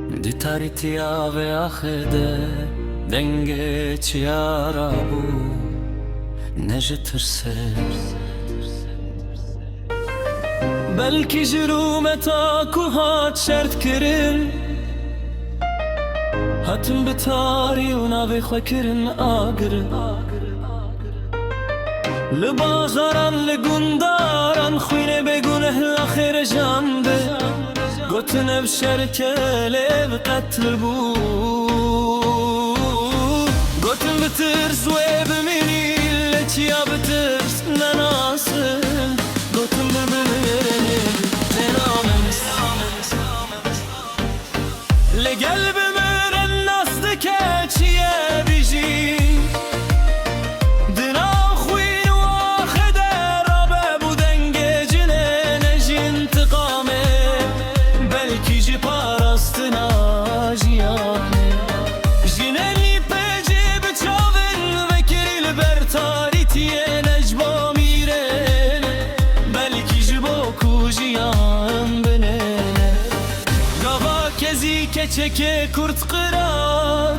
Di taritya ve ahede denge çiara bu nejetirse belki jirume kuhat şert kirin hatim bi tarî û navê xwe kirin agirin li bajaran li gundaran xwînê bêguneh li xêre jan de gotin ev şerkel ev qetl bû gotin bi tirs wê bimînî lê çiya bi tirs nenasın gotin birbirine tenamemiz lê gel bimirin nas dike çiye bijî keçeke kurt qırar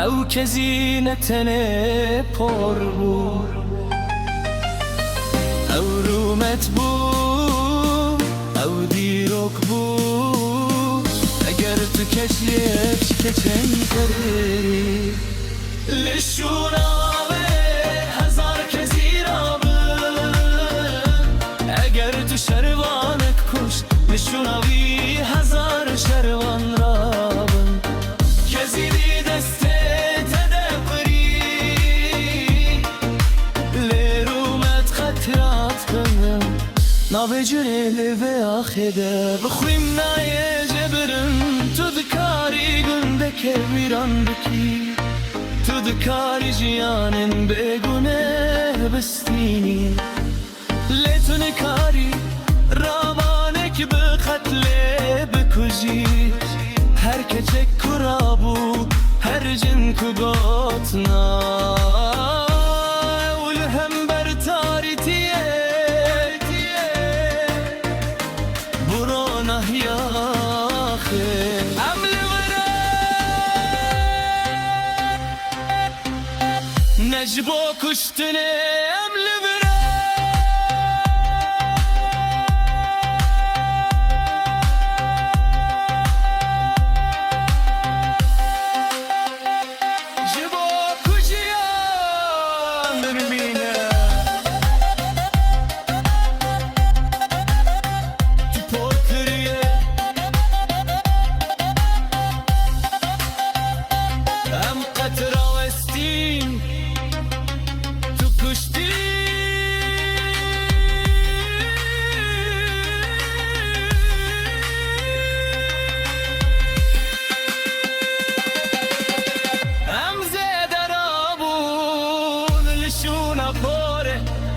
ew kezî netene por bû ew rûmet bû ew dîrok bû eger tu keşliyek keçen kerî li şûnavê hezar kezî rabin eger tu şervanek kuş li şûnavî هزار شروان رابن کسی دی دسته تدبری لیرومت خطرات کنم نابجریلی و آخیده بخویم نایه جبرم تو دکاری گنده که ویران بکی تو دکاری جیانن بگونه بستینی لیتو نکاری رابانک بخطله her keçek kurabu her cin kubatna ul hember taritiye burana yahe amli vara necbo kuştune amli vara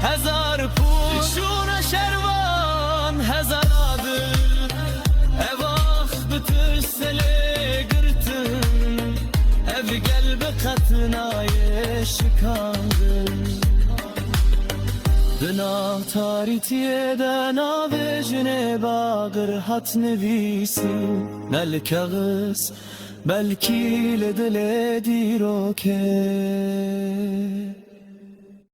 هزار پول شون شروان هزار آدر اواخ بترسله گرتن ev قلب قطنای شکاندن دنا تاریتیه دنا و جنه باقر حت نویسی نلکغس بلکی لدل دیروکه